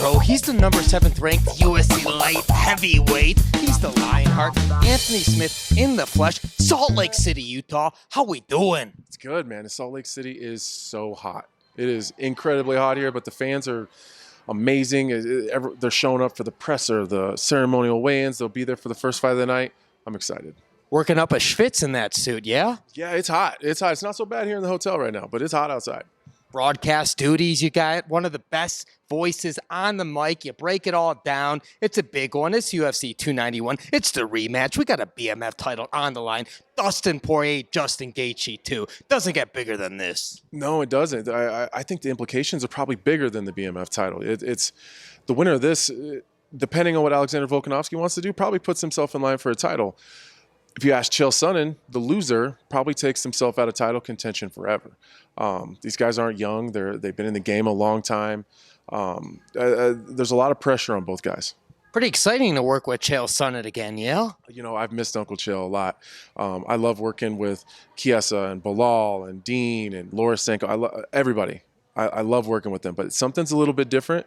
Pro. He's the number 7th ranked UFC Light Heavyweight. He's the Lionheart. Anthony Smith in the flesh. Salt Lake City, Utah. How we doing? It's good, man. Salt Lake City is so hot. It is incredibly hot here, but the fans are amazing. They're showing up for the presser, the ceremonial weigh-ins. They'll be there for the first fight of the night. I'm excited. Working up a schwitz in that suit, yeah? Yeah, it's hot. It's hot. It's not so bad here in the hotel right now, but it's hot outside. Broadcast duties, you got one of the best voices on the mic. You break it all down. It's a big one. It's UFC 291. It's the rematch. We got a BMF title on the line. Dustin Poirier, Justin Gaethje too. Doesn't get bigger than this. No, it doesn't. I think the implications are probably bigger than the BMF title. It's the winner of this, depending on what Alexander Volkanovski wants to do, probably puts himself in line for a title. If you ask Chael Sonnen, the loser probably takes himself out of title contention forever. These guys aren't young. They've been in the game a long time. There's a lot of pressure on both guys. Pretty exciting to work with Chael Sonnen again, yeah? You know, I've missed Uncle Chael a lot. I love working with Chiesa and Bilal and Dean and Lorisenko. Everybody. I love working with them, but something's a little bit different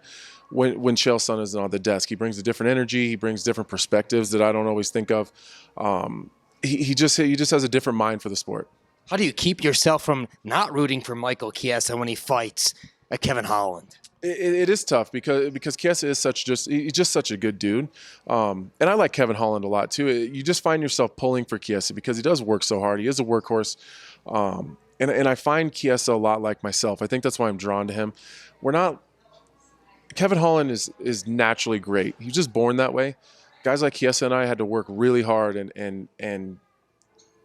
when Chael Sonnen is on the desk. He brings a different energy. He brings different perspectives that I don't always think of. He just has a different mind for the sport. How do you keep yourself from not rooting for Michael Chiesa when he fights Kevin Holland? It is tough because Chiesa is he's just such a good dude. And I like Kevin Holland a lot too. You just find yourself pulling for Chiesa because he does work so hard. He is a workhorse. And I find Chiesa a lot like myself. I think that's why I'm drawn to him. Kevin Holland is naturally great. He's just born that way. Guys like Chiesa and I had to work really hard and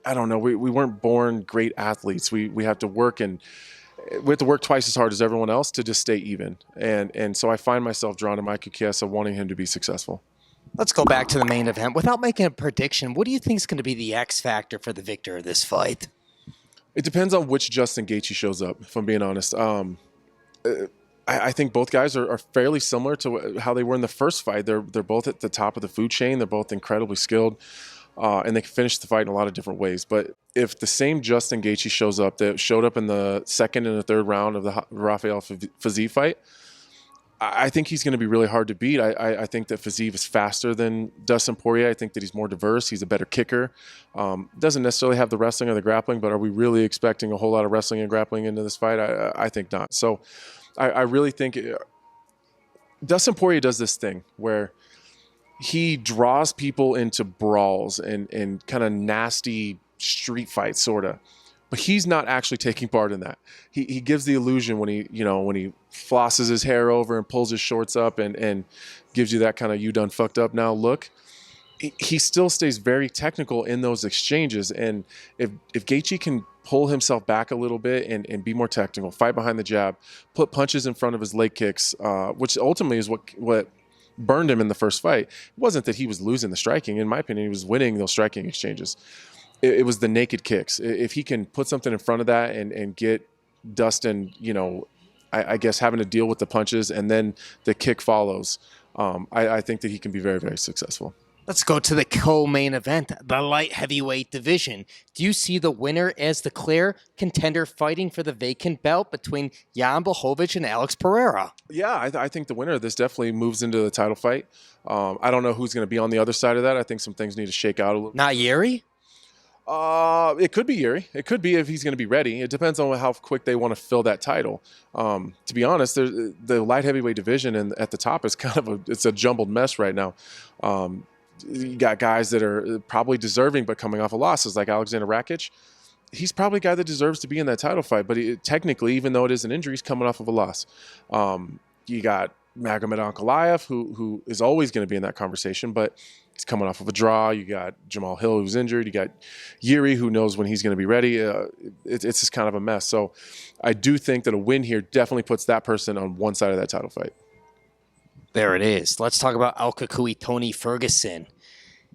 I don't know, we weren't born great athletes. We have to work we have to work twice as hard as everyone else to just stay even. And so I find myself drawn to Michael Chiesa, wanting him to be successful. Let's go back to the main event. Without making a prediction, what do you think is going to be the X factor for the victor of this fight? It depends on which Justin Gaethje shows up, if I'm being honest. I think both guys are fairly similar to how they were in the first fight. They're both at the top of the food chain. They're both incredibly skilled, and they can finish the fight in a lot of different ways. But if the same Justin Gaethje shows up that showed up in the second and the third round of the Rafael Fiziev fight, I think he's going to be really hard to beat. I think that Fiziev is faster than Dustin Poirier. I think that he's more diverse. He's a better kicker. Doesn't necessarily have the wrestling or the grappling, but are we really expecting a whole lot of wrestling and grappling into this fight? I think not. So I really think Dustin Poirier does this thing where he draws people into brawls and kind of nasty street fights, sort of. But he's not actually taking part in that. He gives the illusion when he flosses his hair over and pulls his shorts up and gives you that kind of "you done fucked up now" look. He still stays very technical in those exchanges. And if Gaethje can pull himself back a little bit and be more technical, fight behind the jab, put punches in front of his leg kicks, which ultimately is what burned him in the first fight. It wasn't that he was losing the striking. In my opinion, he was winning those striking exchanges. It was the naked kicks. If he can put something in front of that and get Dustin, I guess having to deal with the punches and then the kick follows, I think that he can be very, very successful. Let's go to the co-main event, the light heavyweight division. Do you see the winner as the clear contender fighting for the vacant belt between Jan Blachowicz and Alex Pereira? Yeah, I think the winner of this definitely moves into the title fight. I don't know who's going to be on the other side of that. I think some things need to shake out a little. Not Yuri? It could be Yuri. It could be if he's going to be ready. It depends on how quick they want to fill that title. To be honest, the light heavyweight division at the top is kind of it's a jumbled mess right now. You got guys that are probably deserving but coming off of losses, like Alexander Rakic. He's probably a guy that deserves to be in that title fight, but technically, even though it is an injury, he's coming off of a loss. You got Magomed Ankalaev, who is always going to be in that conversation, but he's coming off of a draw. You got Jamal Hill, who's injured. You got Yuri, who knows when he's going to be ready. It's just kind of a mess. So I do think that a win here definitely puts that person on one side of that title fight. There it is. Let's talk about Al Kukui, Tony Ferguson.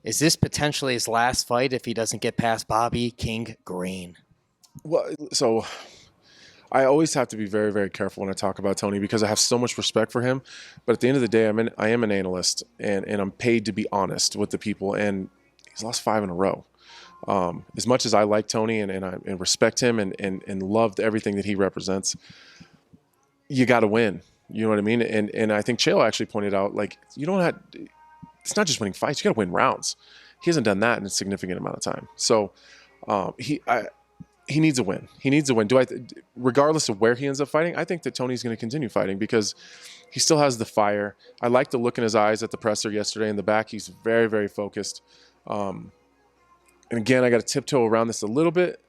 Is this potentially his last fight if he doesn't get past Bobby King Green? Well, so I always have to be very, very careful when I talk about Tony because I have so much respect for him. But at the end of the day, I am an analyst, and I'm paid to be honest with the people. And he's lost 5 in a row. As much as I like Tony and respect him and loved everything that he represents, you got to win. You know what I mean? And I think Chael actually pointed out, like, you don't have, it's not just winning fights, you got to win rounds. He hasn't done that in a significant amount of time. So he needs a win. He needs a win. Regardless of where he ends up fighting, I think that Tony's going to continue fighting because he still has the fire. I like the look in his eyes at the presser yesterday in the back. He's very, very focused. And again, I got to tiptoe around this a little bit.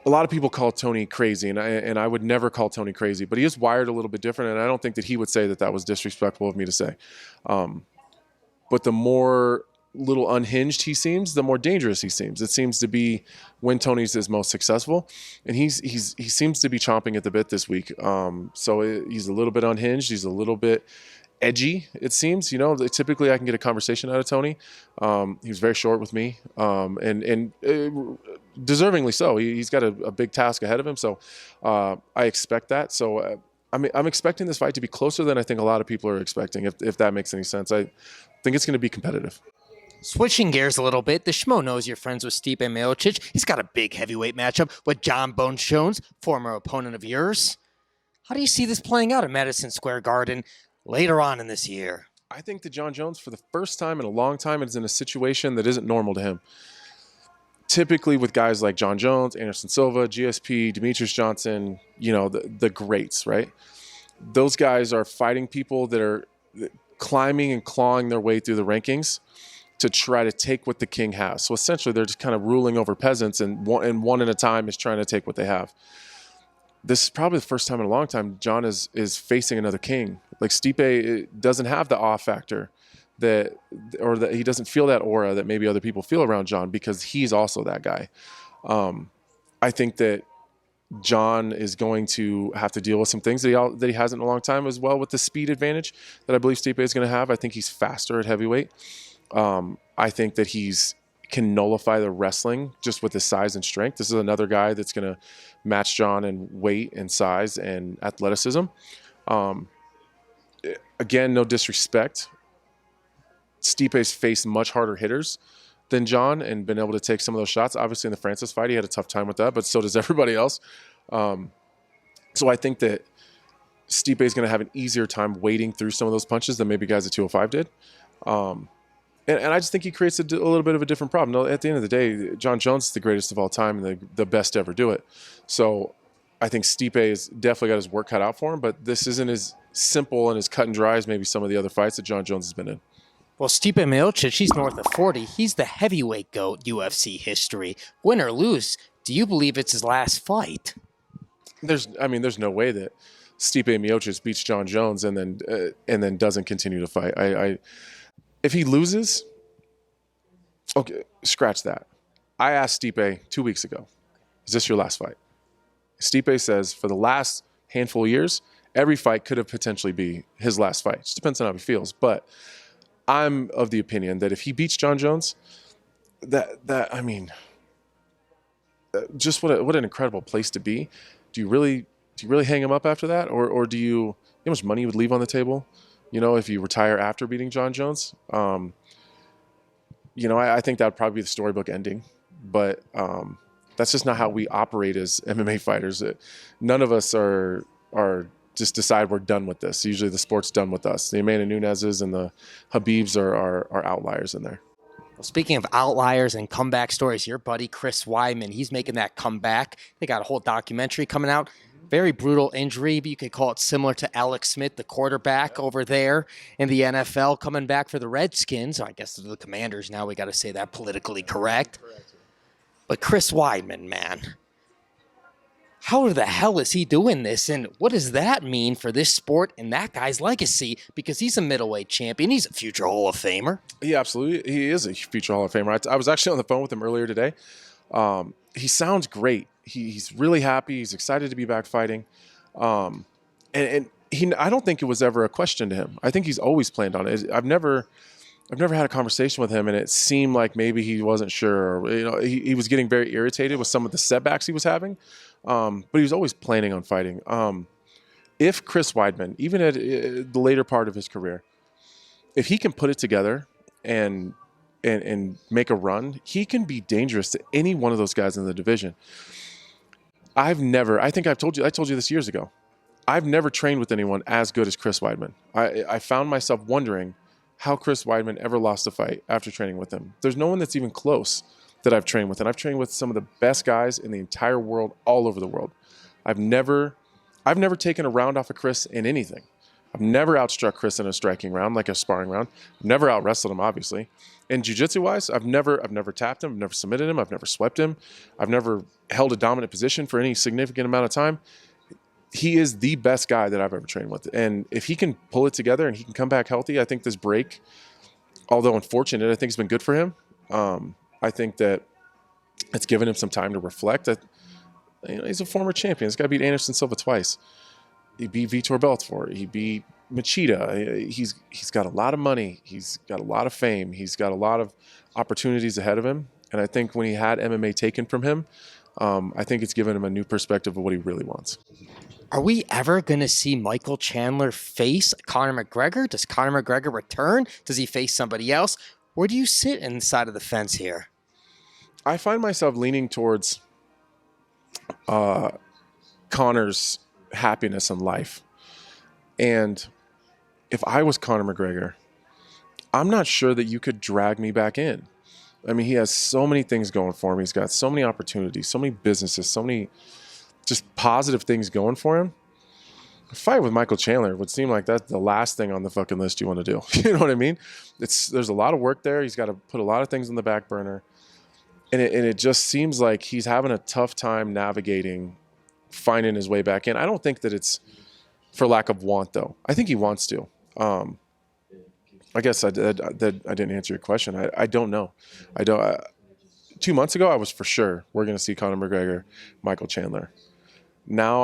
A lot of people call Tony crazy, and I would never call Tony crazy, but he is wired a little bit different, and I don't think that he would say that that was disrespectful of me to say. But the more little unhinged he seems, the more dangerous he seems. It seems to be when Tony's is most successful, and he seems to be chomping at the bit this week. So he's a little bit unhinged. He's a little bit edgy, it seems. You know, typically I can get a conversation out of Tony. He was very short with me, and deservingly so. He's got a big task ahead of him, so I expect that. So I'm expecting this fight to be closer than I think a lot of people are expecting, if that makes any sense. I think it's going to be competitive. Switching gears a little bit, the Schmo knows you're friends with Stipe Miocic. He's got a big heavyweight matchup with John Bones Jones, former opponent of yours. How do you see this playing out at Madison Square Garden later on in this year? I think that John Jones, for the first time in a long time, is in a situation that isn't normal to him. Typically with guys like John Jones, Anderson Silva, GSP, Demetrius Johnson, you know, the greats, right? Those guys are fighting people that are climbing and clawing their way through the rankings to try to take what the king has. So essentially they're just kind of ruling over peasants, and one at a time is trying to take what they have. This is probably the first time in a long time John is facing another king. Like Stipe doesn't have the awe factor that he doesn't feel that aura that maybe other people feel around John, because he's also that guy. I think that John is going to have to deal with some things that he hasn't in a long time, as well with the speed advantage that I believe Stipe is going to have. I think he's faster at heavyweight. I think that can nullify the wrestling just with his size and strength. This is another guy that's going to match John in weight and size and athleticism. Again, no disrespect. Stipe's faced much harder hitters than John and been able to take some of those shots. Obviously, in the Francis fight, he had a tough time with that, but so does everybody else. So I think that Stipe is going to have an easier time wading through some of those punches than maybe guys at 205 did. And I just think he creates a little bit of a different problem. No, at the end of the day, John Jones is the greatest of all time and the best to ever do it. So I think Stipe has definitely got his work cut out for him, but this isn't as simple and as cut and dry as maybe some of the other fights that John Jones has been in. Well, Stipe Miocic, he's north of 40. He's the heavyweight GOAT UFC history. Win or lose, do you believe it's his last fight? There's no way that Stipe Miocic beats John Jones and then doesn't continue to fight. If he loses, okay, scratch that. I asked Stipe 2 weeks ago, is this your last fight? Stipe says for the last handful of years, every fight could have potentially be his last fight. It just depends on how he feels. But I'm of the opinion that if he beats John Jones, just what an incredible place to be. Do you really hang him up after that? Or do you know how much money you would leave on the table? You know, if you retire after beating John Jones, you know, I think that would probably be the storybook ending. But that's just not how we operate as MMA fighters. None of us are just decide we're done with this. Usually the sport's done with us. The Amanda Nunez's and the Habibs are outliers in there. Well, speaking of outliers and comeback stories, your buddy Chris Weidman, he's making that comeback. They got a whole documentary coming out. Very brutal injury, but you could call it similar to Alex Smith, the quarterback over there in the NFL, coming back for the Redskins. I guess the Commanders now, we got to say that politically correct. But Chris Weidman, man, how the hell is he doing this? And what does that mean for this sport and that guy's legacy? Because he's a middleweight champion. He's a future Hall of Famer. Yeah, absolutely. He is a future Hall of Famer. I was actually on the phone with him earlier today. He sounds great. He's really happy. He's excited to be back fighting. I don't think it was ever a question to him. I think he's always planned on it. I've never had a conversation with him, and it seemed like maybe he wasn't sure. Or, you know, he was getting very irritated with some of the setbacks he was having, but he was always planning on fighting. If Chris Weidman, even at the later part of his career, if he can put it together and make a run, he can be dangerous to any one of those guys in the division. I think I told you this years ago. I've never trained with anyone as good as Chris Weidman. I found myself wondering how Chris Weidman ever lost a fight after training with him. There's no one that's even close that I've trained with. And I've trained with some of the best guys in the entire world, all over the world. I've never taken a round off of Chris in anything. I've never outstruck Chris in a striking round, like a sparring round. I've never out-wrestled him, obviously. And jiu-jitsu-wise, I've never tapped him. I've never submitted him. I've never swept him. I've never held a dominant position for any significant amount of time. He is the best guy that I've ever trained with. And if he can pull it together and he can come back healthy, I think this break, although unfortunate, I think it's been good for him. I think that it's given him some time to reflect. He's a former champion. This guy beat Anderson Silva twice. He beat Vitor Belfort. He beat Machida. He's got a lot of money. He's got a lot of fame. He's got a lot of opportunities ahead of him. And I think when he had MMA taken from him, I think it's given him a new perspective of what he really wants. Are we ever going to see Michael Chandler face Conor McGregor? Does Conor McGregor return? Does he face somebody else? Where do you sit inside of the fence here? I find myself leaning towards Conor's happiness in life. And if I was Conor McGregor, I'm not sure that you could drag me back in. I mean, he has so many things going for him. He's got so many opportunities, so many businesses, so many just positive things going for him. A fight with Michael Chandler would seem like that's the last thing on the fucking list you want to do. You know what I mean? There's a lot of work there. He's got to put a lot of things on the back burner. And it just seems like he's having a tough time navigating, finding his way back in. I don't think that it's for lack of want, though. I think he wants to. I guess I didn't answer your question. I don't know. 2 months ago, I was for sure we're going to see Conor McGregor, Michael Chandler. Now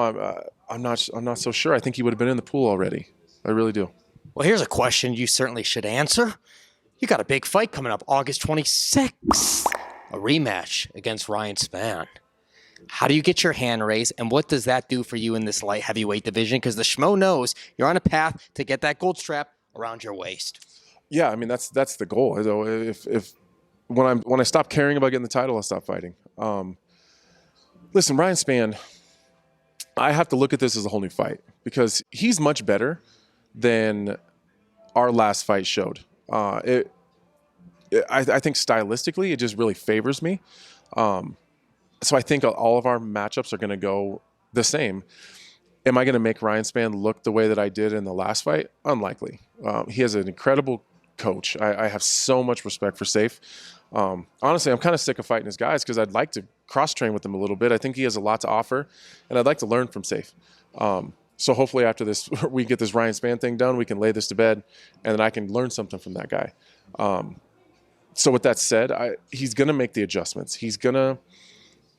I'm not so sure. I think he would have been in the pool already. I really do. Well, here's a question you certainly should answer. You got a big fight coming up August 26th, a rematch against Ryan Spann. How do you get your hand raised, and what does that do for you in this light heavyweight division? Because the Schmo knows you're on a path to get that gold strap around your waist. Yeah, I mean that's the goal. If when I stop caring about getting the title, I'll stop fighting. Listen, Ryan Spann, I have to look at this as a whole new fight because he's much better than our last fight showed. I think stylistically, it just really favors me. So I think all of our matchups are going to go the same. Am I going to make Ryan Spann look the way that I did in the last fight? Unlikely. He has an incredible coach. I have so much respect for Safe. Honestly, I'm kind of sick of fighting his guys because I'd like to cross-train with him a little bit. I think he has a lot to offer, and I'd like to learn from Safe. So hopefully after this, we get this Ryan Spann thing done, we can lay this to bed, and then I can learn something from that guy. So with that said, he's going to make the adjustments. He's going to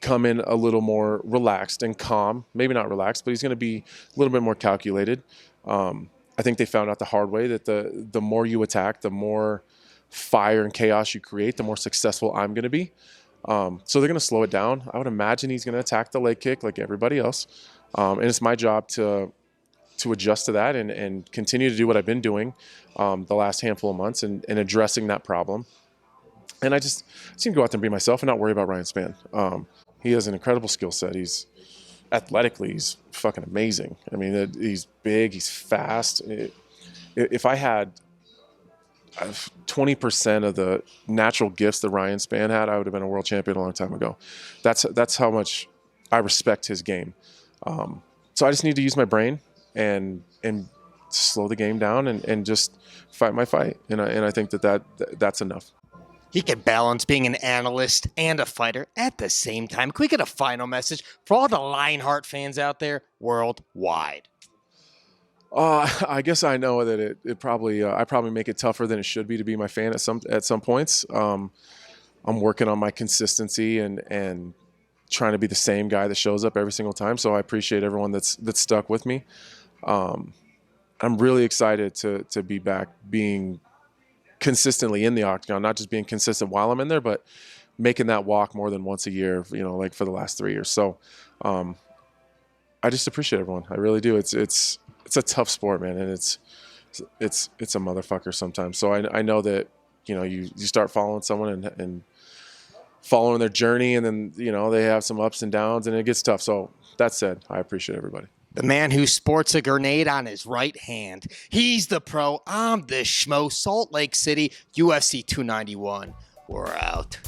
come in a little more relaxed and calm. Maybe not relaxed, but he's going to be a little bit more calculated. I think they found out the hard way that the more you attack, the more fire and chaos you create, the more successful I'm going to be. So they're going to slow it down. I would imagine he's going to attack the leg kick like everybody else. And it's my job to adjust to that and continue to do what I've been doing the last handful of months and addressing that problem. And I just seem to go out there and be myself and not worry about Ryan Spann. He has an incredible skill set. He's athletically, he's fucking amazing. I mean, he's big, he's fast. If I had 20% of the natural gifts that Ryan Spann had, I would have been a world champion a long time ago. That's how much I respect his game. So I just need to use my brain and slow the game down and just fight my fight. And I think that's enough. He can balance being an analyst and a fighter at the same time. Can we get a final message for all the Lionheart fans out there worldwide? I guess I know that it probably I probably make it tougher than it should be to be my fan at some points. I'm working on my consistency and trying to be the same guy that shows up every single time. So I appreciate everyone that's stuck with me. I'm really excited to be back being consistently in the octagon, not just being consistent while I'm in there, but making that walk more than once a year, like for the last 3 years. So I just appreciate everyone. I really do. It's a tough sport, man. And it's a motherfucker sometimes. So I know that, you start following someone and following their journey, and then, they have some ups and downs and it gets tough. So that said, I appreciate everybody. The man who sports a grenade on his right hand. He's the pro. I'm the Schmo. Salt Lake City, UFC 291. We're out.